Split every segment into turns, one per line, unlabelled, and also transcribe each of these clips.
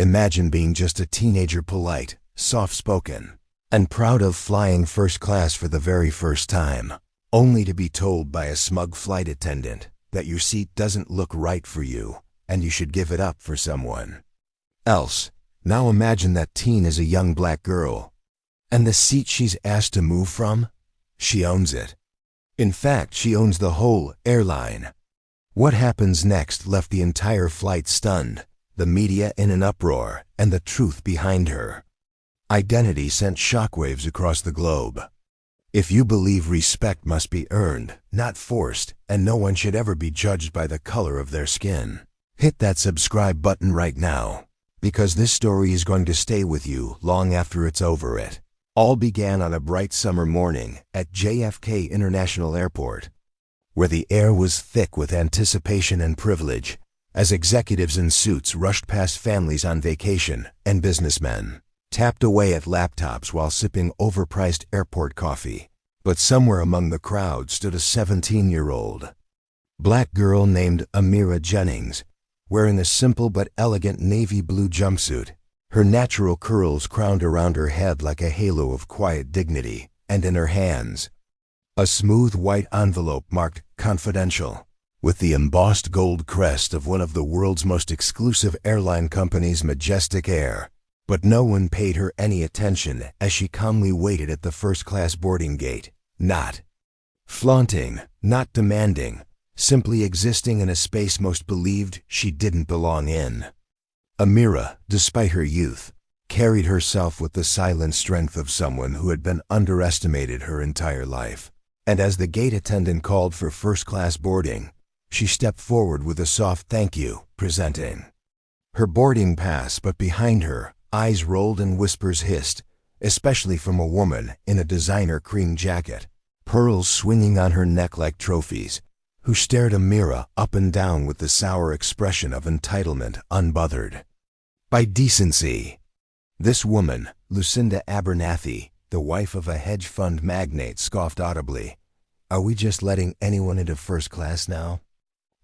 Imagine being just a teenager, polite, soft-spoken, and proud of flying first class for the very first time, only to be told by a smug flight attendant that your seat doesn't look right for you and you should give it up for someone else. Now imagine that teen is a young black girl, and the seat she's asked to move from, she owns it. In fact, she owns the whole airline. What happens next left the entire flight stunned, the media in an uproar, and the truth behind her identity sent shockwaves across the globe. If you believe respect must be earned, not forced, and no one should ever be judged by the color of their skin, hit that subscribe button right now, because this story is going to stay with you long after it's over. It all began on a bright summer morning at JFK International Airport, where the air was thick with anticipation and privilege, as executives in suits rushed past families on vacation and businessmen tapped away at laptops while sipping overpriced airport coffee. But somewhere among the crowd stood a 17-year-old black girl named Amira Jennings, wearing a simple but elegant navy blue jumpsuit, her natural curls crowned around her head like a halo of quiet dignity, and in her hands, a smooth white envelope marked "Confidential," with the embossed gold crest of one of the world's most exclusive airline companies, Majestic Air. But no one paid her any attention as she calmly waited at the first-class boarding gate, not flaunting, not demanding, simply existing in a space most believed she didn't belong in. Amira, despite her youth, carried herself with the silent strength of someone who had been underestimated her entire life. And as the gate attendant called for first-class boarding, she stepped forward with a soft thank you, presenting her boarding pass. But behind her, eyes rolled and whispers hissed, especially from a woman in a designer cream jacket, pearls swinging on her neck like trophies, who stared Amira up and down with the sour expression of entitlement unbothered by decency. This woman, Lucinda Abernathy, the wife of a hedge fund magnate, scoffed audibly. "Are we just letting anyone into first class now?"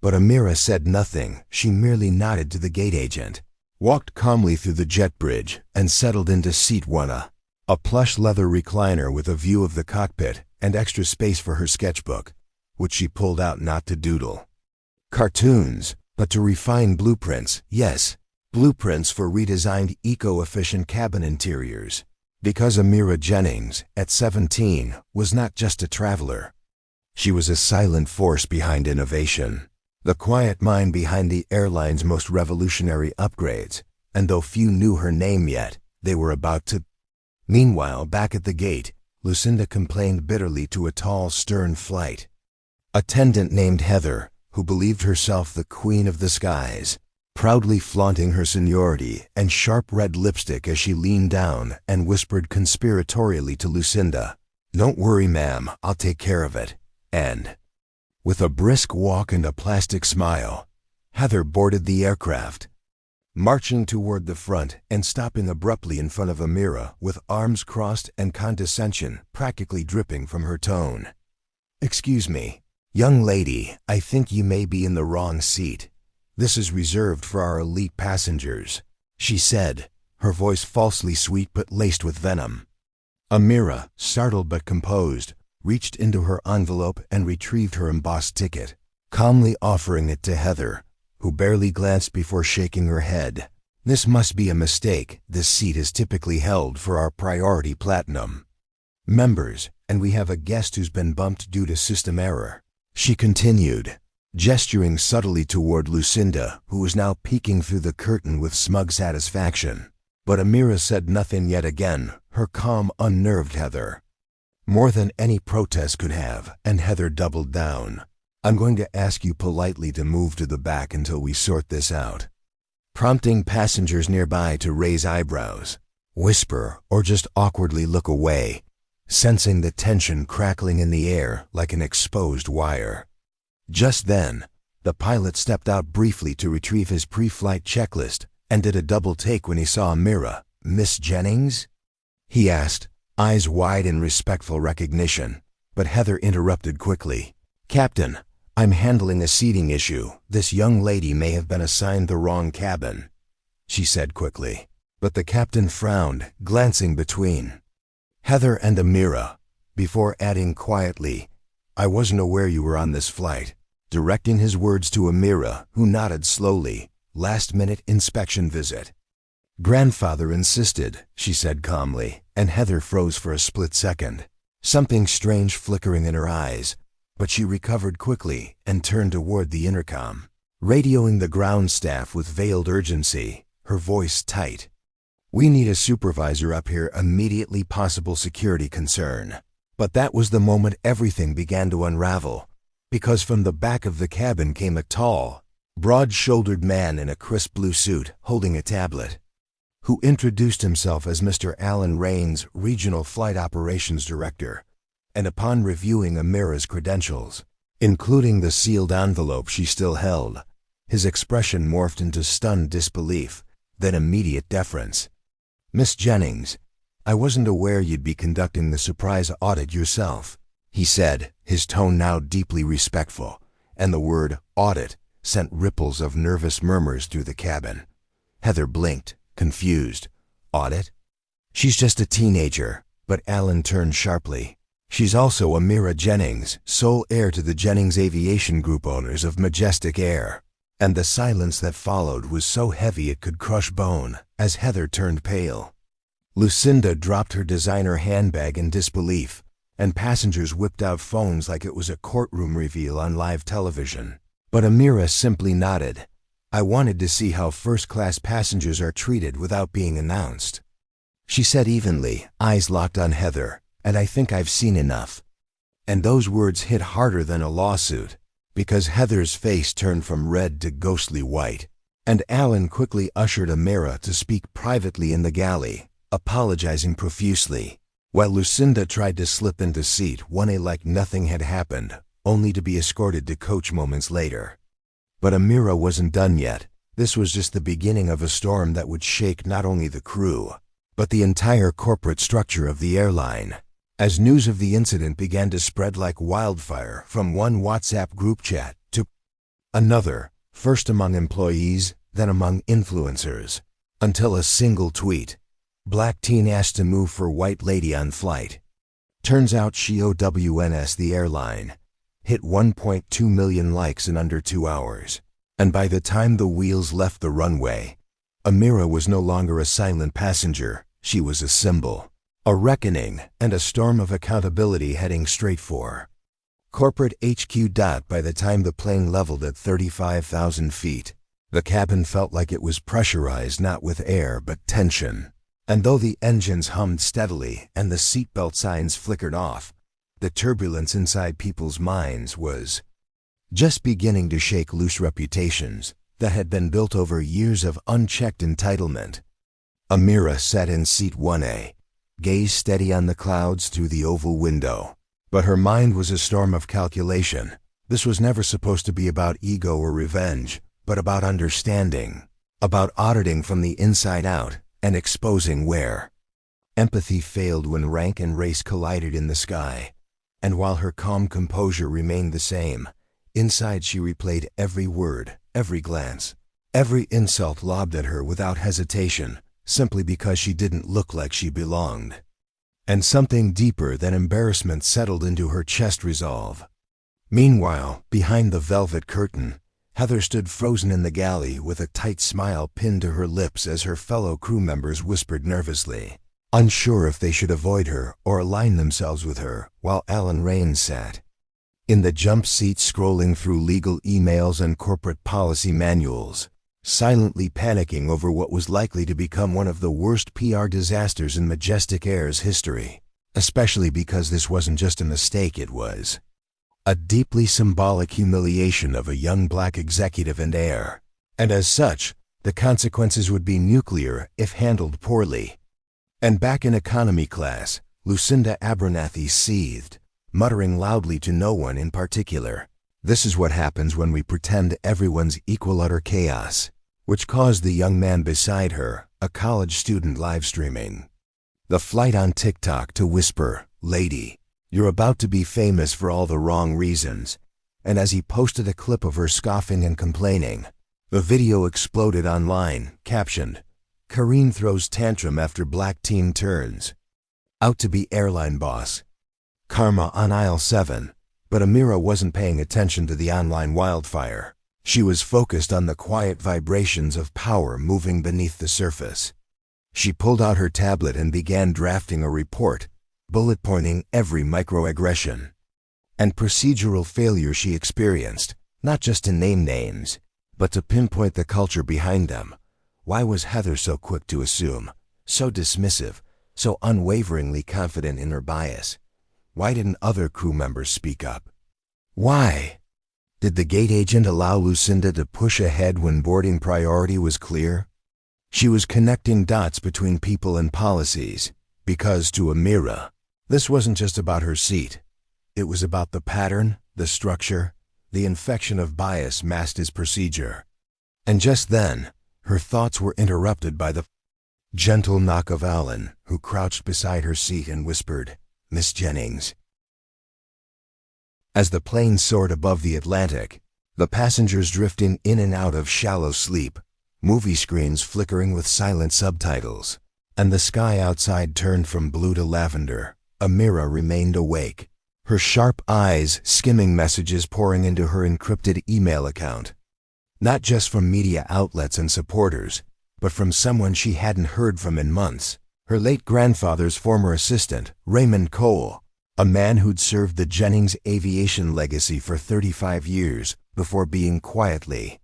But Amira said nothing. She merely nodded to the gate agent, walked calmly through the jet bridge, and settled into seat 1A, a plush leather recliner with a view of the cockpit and extra space for her sketchbook, which she pulled out not to doodle cartoons, but to refine blueprints. Yes, blueprints for redesigned eco-efficient cabin interiors. Because Amira Jennings, at 17, was not just a traveler. She was a silent force behind innovation, the quiet mind behind the airline's most revolutionary upgrades, and though few knew her name yet, they were about to. Meanwhile, back at the gate, Lucinda complained bitterly to a tall, stern flight attendant named Heather, who believed herself the queen of the skies, proudly flaunting her seniority and sharp red lipstick as she leaned down and whispered conspiratorially to Lucinda, "Don't worry, ma'am, I'll take care of it." And with a brisk walk and a plastic smile, Heather boarded the aircraft, marching toward the front and stopping abruptly in front of Amira with arms crossed and condescension practically dripping from her tone. "Excuse me, young lady, I think you may be in the wrong seat. This is reserved for our elite passengers," she said, her voice falsely sweet but laced with venom. Amira, startled but composed, reached into her envelope and retrieved her embossed ticket, calmly offering it to Heather, who barely glanced before shaking her head. "This must be a mistake. This seat is typically held for our Priority Platinum members, and we have a guest who's been bumped due to system error," she continued, gesturing subtly toward Lucinda, who was now peeking through the curtain with smug satisfaction. But Amira said nothing yet again. Her calm unnerved Heather more than any protest could have, and Heather doubled down. "I'm going to ask you politely to move to the back until we sort this out," prompting passengers nearby to raise eyebrows, whisper, or just awkwardly look away, sensing the tension crackling in the air like an exposed wire. Just then, the pilot stepped out briefly to retrieve his pre-flight checklist and did a double take when he saw Amira. "Miss Jennings?" he asked, eyes wide in respectful recognition. But Heather interrupted quickly. "Captain, I'm handling a seating issue. This young lady may have been assigned the wrong cabin." she said quickly. But the captain frowned, glancing between Heather and Amira, before adding quietly, "I wasn't aware you were on this flight," directing his words to Amira, who nodded slowly. "Last-minute inspection visit." "Grandfather insisted," she said calmly, and Heather froze for a split second, something strange flickering in her eyes, but she recovered quickly and turned toward the intercom, radioing the ground staff with veiled urgency, her voice tight. "We need a supervisor up here immediately, possible security concern." But that was the moment everything began to unravel, because from the back of the cabin came a tall, broad-shouldered man in a crisp blue suit holding a tablet, who introduced himself as Mr. Alan Raines, Regional Flight Operations Director, and upon reviewing Amira's credentials, including the sealed envelope she still held, his expression morphed into stunned disbelief, then immediate deference. "Miss Jennings, I wasn't aware you'd be conducting the surprise audit yourself," he said, his tone now deeply respectful, and the word audit sent ripples of nervous murmurs through the cabin. Heather blinked, confused. "Audit? She's just a teenager," but Alan turned sharply. "She's also Amira Jennings, sole heir to the Jennings Aviation Group owners of Majestic Air." And the silence that followed was so heavy it could crush bone, as Heather turned pale. Lucinda dropped her designer handbag in disbelief, and passengers whipped out phones like it was a courtroom reveal on live television. But Amira simply nodded. "I wanted to see how first-class passengers are treated without being announced," she said evenly, eyes locked on Heather, "and I think I've seen enough." And those words hit harder than a lawsuit, because Heather's face turned from red to ghostly white, and Alan quickly ushered Amira to speak privately in the galley, apologizing profusely, while Lucinda tried to slip into seat 1A like nothing had happened, only to be escorted to coach moments later. But Amira wasn't done yet. This was just the beginning of a storm that would shake not only the crew, but the entire corporate structure of the airline. As news of the incident began to spread like wildfire from one WhatsApp group chat to another, first among employees, then among influencers, until a single tweet, "Black teen asked to move for white lady on flight." Turns out she OWNS the airline, hit 1.2 million likes in under 2 hours. And by the time the wheels left the runway, Amira was no longer a silent passenger, she was a symbol. A reckoning and a storm of accountability heading straight for corporate HQ. By the time the plane leveled at 35,000 feet, the cabin felt like it was pressurized not with air but tension. And though the engines hummed steadily and the seatbelt signs flickered off, the turbulence inside people's minds was just beginning to shake loose reputations that had been built over years of unchecked entitlement. Amira sat in seat 1A, gazed steady on the clouds through the oval window. But her mind was a storm of calculation. This was never supposed to be about ego or revenge, but about understanding, about auditing from the inside out and exposing where empathy failed when rank and race collided in the sky. And while her calm composure remained the same, inside she replayed every word, every glance, every insult lobbed at her without hesitation, simply because she didn't look like she belonged. And something deeper than embarrassment settled into her chest resolve. Meanwhile, behind the velvet curtain, Heather stood frozen in the galley with a tight smile pinned to her lips as her fellow crew members whispered nervously, unsure if they should avoid her or align themselves with her, while Alan Raines sat in the jump seat scrolling through legal emails and corporate policy manuals, silently panicking over what was likely to become one of the worst PR disasters in Majestic Air's history, especially because this wasn't just a mistake, it was a deeply symbolic humiliation of a young black executive and heir, and as such, the consequences would be nuclear if handled poorly. And back in economy class, Lucinda Abernathy seethed, muttering loudly to no one in particular, "This is what happens when we pretend everyone's equal utter chaos," which caused the young man beside her, a college student live streaming the flight on TikTok, to whisper, "Lady, you're about to be famous for all the wrong reasons." And as he posted a clip of her scoffing and complaining, The video exploded online, captioned, "Karine throws tantrum after black teen turns out to be airline boss. Karma on aisle 7. But Amira wasn't paying attention to the online wildfire. She was focused on the quiet vibrations of power moving beneath the surface. She pulled out her tablet and began drafting a report, bullet pointing every microaggression and procedural failure she experienced, not just to name names, but to pinpoint the culture behind them. Why was Heather so quick to assume, so dismissive, so unwaveringly confident in her bias? Why didn't other crew members speak up? Why? Did the gate agent allow Lucinda to push ahead when boarding priority was clear? She was connecting dots between people and policies, because to Amira, this wasn't just about her seat. It was about the pattern, the structure, the infection of bias masked as procedure. And just then, her thoughts were interrupted by the gentle knock of Alan, who crouched beside her seat and whispered, "Miss Jennings." As the plane soared above the Atlantic, the passengers drifting in and out of shallow sleep, movie screens flickering with silent subtitles, and the sky outside turned from blue to lavender, Amira remained awake, her sharp eyes skimming messages pouring into her encrypted email account. Not just from media outlets and supporters, but from someone she hadn't heard from in months, her late grandfather's former assistant, Raymond Cole, a man who'd served the Jennings aviation legacy for 35 years before being quietly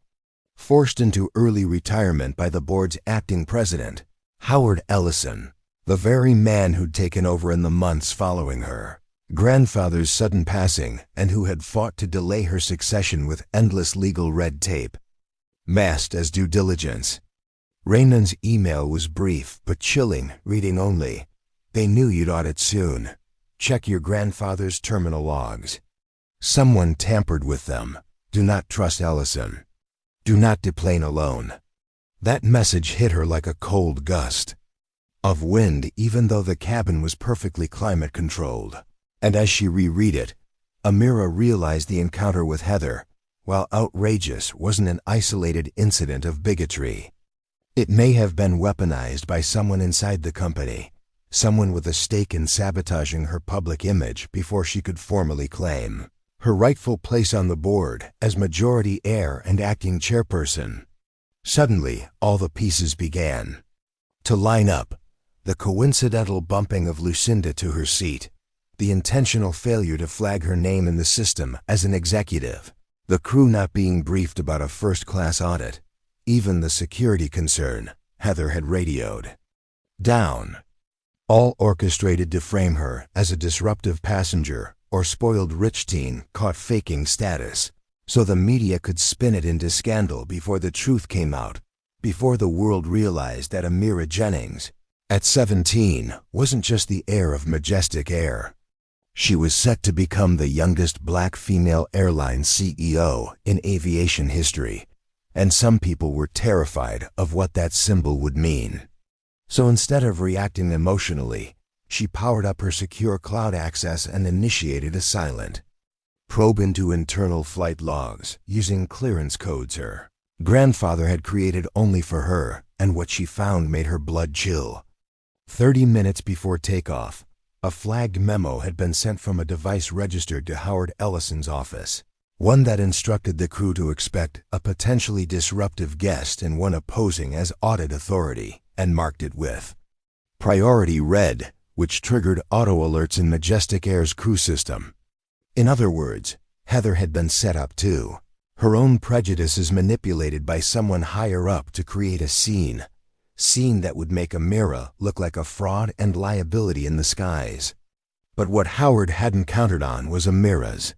forced into early retirement by the board's acting president, Howard Ellison, the very man who'd taken over in the months following her grandfather's sudden passing and who had fought to delay her succession with endless legal red tape, masked as due diligence. Raymond's email was brief but chilling, reading only, "They knew you'd audit soon. Check your grandfather's terminal logs. Someone tampered with them. Do not trust Ellison. Do not deplane alone." That message hit her like a cold gust of wind, even though the cabin was perfectly climate controlled. And as she reread it, Amira realized the encounter with Heather, while outrageous, wasn't an isolated incident of bigotry. It may have been weaponized by someone inside the company, someone with a stake in sabotaging her public image before she could formally claim her rightful place on the board as majority heir and acting chairperson. Suddenly, all the pieces began to line up: the coincidental bumping of Lucinda to her seat, the intentional failure to flag her name in the system as an executive, the crew not being briefed about a first-class audit, even the security concern Heather had radioed down, all orchestrated to frame her as a disruptive passenger or spoiled rich teen caught faking status, so the media could spin it into scandal before the truth came out, before the world realized that Amira Jennings, at 17, wasn't just the heir of majestic air. She was set to become the youngest black female airline CEO in aviation history, and some people were terrified of what that symbol would mean. So instead of reacting emotionally, she powered up her secure cloud access and initiated a silent probe into internal flight logs using clearance codes her grandfather had created only for her, and what she found made her blood chill. 30 minutes before takeoff, a flagged memo had been sent from a device registered to Howard Ellison's office, one that instructed the crew to expect a potentially disruptive guest and one opposing as audit authority, and marked it with Priority Red, which triggered auto alerts in Majestic Air's crew system. In other words, Heather had been set up too. Her own prejudices manipulated by someone higher up to create a scene that would make Amira look like a fraud and liability in the skies. But what Howard hadn't counted on was Amira's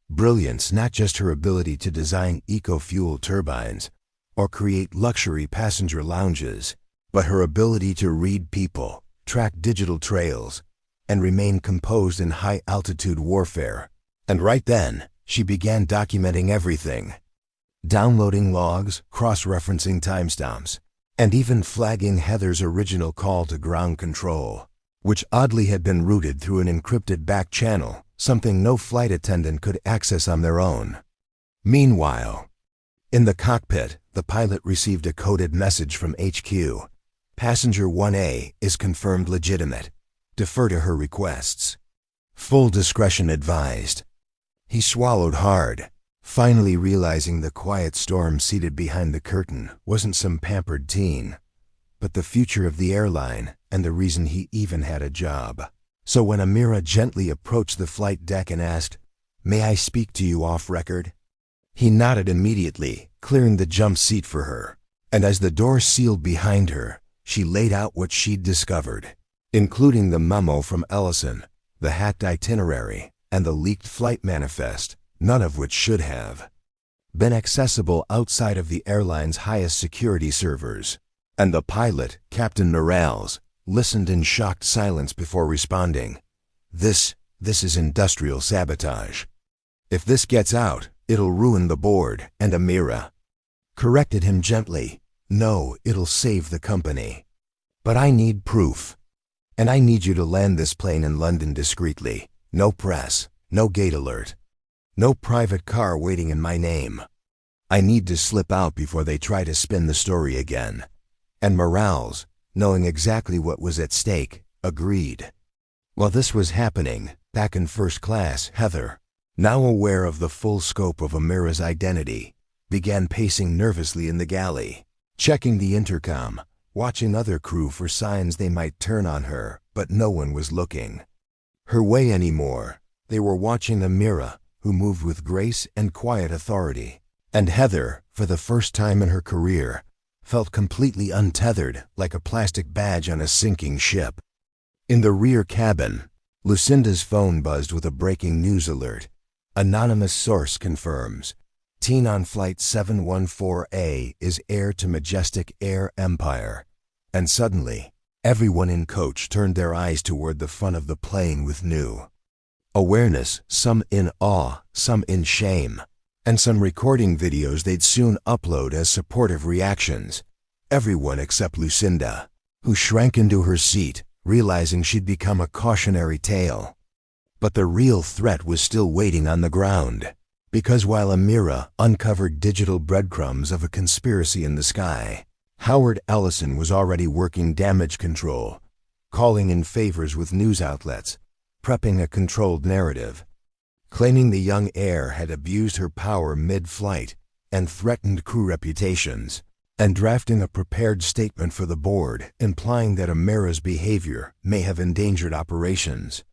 brilliance, not just her ability to design eco-fuel turbines or create luxury passenger lounges, but her ability to read people, track digital trails, and remain composed in high-altitude warfare. And right then, she began documenting everything, downloading logs, cross-referencing timestamps, and even flagging Heather's original call to ground control, which oddly had been routed through an encrypted back channel, something no flight attendant could access on their own. Meanwhile, in the cockpit, the pilot received a coded message from HQ. Passenger 1A is confirmed legitimate. Defer to her requests. Full discretion advised. He swallowed hard, finally realizing the quiet storm seated behind the curtain wasn't some pampered teen, but the future of the airline and the reason he even had a job. So when Amira gently approached the flight deck and asked, "May I speak to you off record?" he nodded immediately, clearing the jump seat for her. And as the door sealed behind her, she laid out what she'd discovered, including the memo from Ellison, the hacked itinerary, and the leaked flight manifest, none of which should have been accessible outside of the airline's highest security servers. And the pilot, Captain Morales, listened in shocked silence before responding. This is industrial sabotage. If this gets out, it'll ruin the board." And Amira corrected him gently. "No, it'll save the company. But I need proof. And I need you to land this plane in London discreetly. No press, no gate alert, no private car waiting in my name. I need to slip out before they try to spin the story again." And Morales, knowing exactly what was at stake, agreed. While this was happening, back in first class, Heather, now aware of the full scope of Amira's identity, began pacing nervously in the galley, checking the intercom, watching other crew for signs they might turn on her, but no one was looking her way anymore. They were watching Amira, who moved with grace and quiet authority. And Heather, for the first time in her career, felt completely untethered, like a plastic badge on a sinking ship. In the rear cabin, Lucinda's phone buzzed with a breaking news alert. Anonymous source confirms. Teen on Flight 714A is heir to majestic air empire. And suddenly, everyone in coach turned their eyes toward the front of the plane with new awareness, some in awe, some in shame, and some recording videos they'd soon upload as supportive reactions. Everyone except Lucinda, who shrank into her seat, realizing she'd become a cautionary tale. But the real threat was still waiting on the ground, because while Amira uncovered digital breadcrumbs of a conspiracy in the sky, Howard Ellison was already working damage control, calling in favors with news outlets, prepping a controlled narrative, claiming the young heir had abused her power mid-flight and threatened crew reputations, and drafting a prepared statement for the board implying that Amira's behavior may have endangered operations.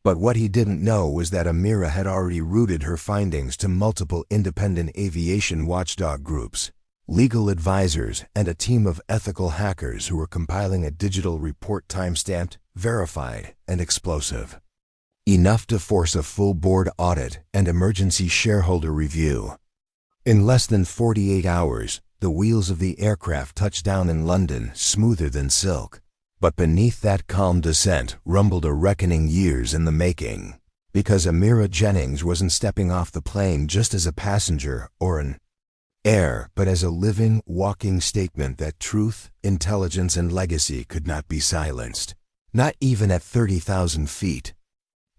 But what he didn't know was that Amira had already routed her findings to multiple independent aviation watchdog groups, legal advisors, and a team of ethical hackers who were compiling a digital report timestamped, verified, and explosive. Enough to force a full board audit and emergency shareholder review. In less than 48 hours, the wheels of the aircraft touched down in London smoother than silk. But beneath that calm descent rumbled a reckoning years in the making, because Amira Jennings wasn't stepping off the plane just as a passenger or an heir, but as a living, walking statement that truth, intelligence, and legacy could not be silenced, not even at 30,000 feet.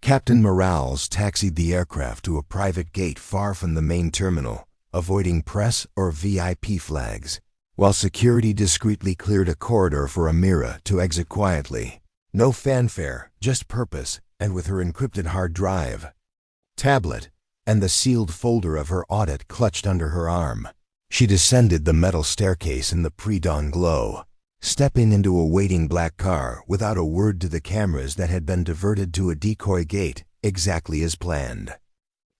Captain Morales taxied the aircraft to a private gate far from the main terminal, avoiding press or VIP flags, while security discreetly cleared a corridor for Amira to exit quietly. No fanfare, just purpose, and with her encrypted hard drive, tablet, and the sealed folder of her audit clutched under her arm, she descended the metal staircase in the pre-dawn glow, stepping into a waiting black car without a word to the cameras that had been diverted to a decoy gate exactly as planned.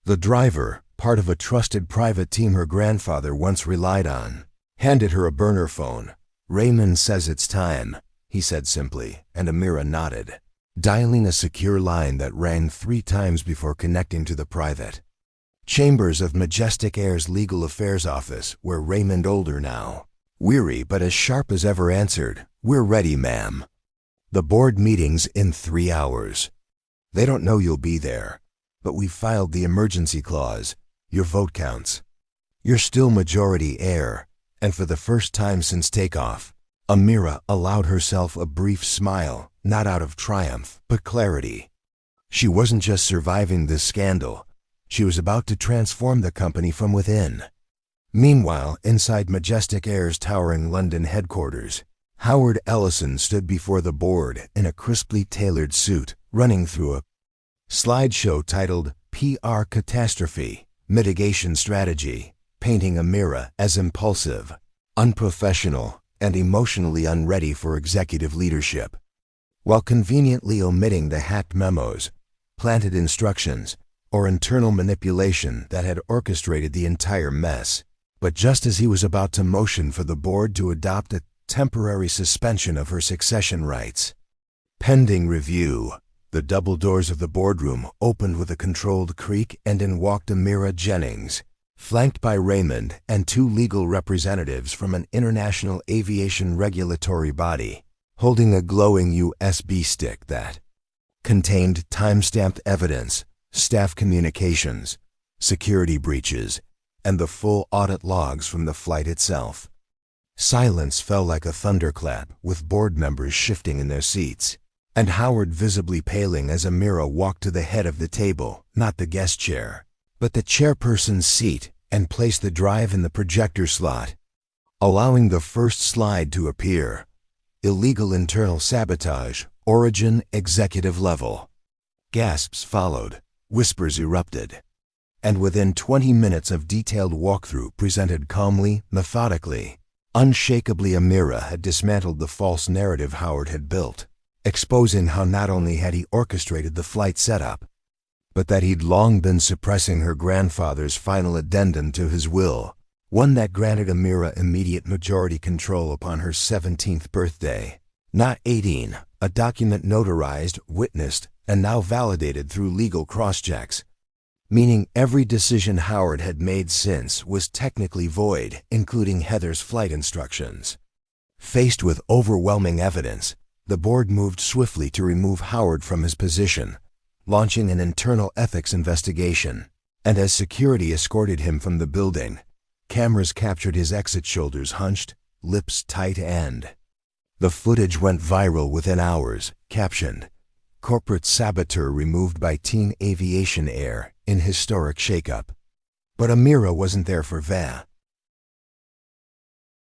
The driver, part of a trusted private team her grandfather once relied on, handed her a burner phone. "Raymond says it's time," he said simply, and Amira nodded, dialing a secure line that rang 3 times before connecting to the private chambers of Majestic Air's legal affairs office, where Raymond, older now, weary but as sharp as ever, answered, "We're ready, ma'am. The board meeting's in 3 hours. They don't know you'll be there, but we've filed the emergency clause. Your vote counts. You're still majority heir." And for the first time since takeoff, Amira allowed herself a brief smile, not out of triumph, but clarity. She wasn't just surviving this scandal. She was about to transform the company from within. Meanwhile, inside Majestic Air's towering London headquarters, Howard Ellison stood before the board in a crisply tailored suit, running through a slideshow titled PR Catastrophe, Mitigation Strategy, painting Amira as impulsive, unprofessional, and emotionally unready for executive leadership, while conveniently omitting the hacked memos, planted instructions, or internal manipulation that had orchestrated the entire mess. But just as he was about to motion for the board to adopt a temporary suspension of her succession rights, pending review, the double doors of the boardroom opened with a controlled creak, and in walked Amira Jennings, flanked by Raymond and two legal representatives from an international aviation regulatory body, holding a glowing USB stick that contained time-stamped evidence, staff communications, security breaches, and the full audit logs from the flight itself. Silence fell like a thunderclap, with board members shifting in their seats, and Howard visibly paling as Amira walked to the head of the table, not the guest chair, but the chairperson's seat, and placed the drive in the projector slot, allowing the first slide to appear. Illegal internal sabotage, origin executive level. Gasps followed, whispers erupted, and within 20 minutes of detailed walkthrough presented calmly, methodically, unshakably, Amira had dismantled the false narrative Howard had built, exposing how not only had he orchestrated the flight setup, but that he'd long been suppressing her grandfather's final addendum to his will, one that granted Amira immediate majority control upon her 17th birthday. Not 18, a document notarized, witnessed, and now validated through legal cross-checks, meaning every decision Howard had made since was technically void, including Heather's flight instructions. Faced with overwhelming evidence, the board moved swiftly to remove Howard from his position, launching an internal ethics investigation, and as security escorted him from the building, cameras captured his exit, shoulders hunched, lips tight, and the footage went viral within hours, captioned, "Corporate Saboteur Removed by Teen Aviation Air in Historic Shakeup." But Amira wasn't there for that.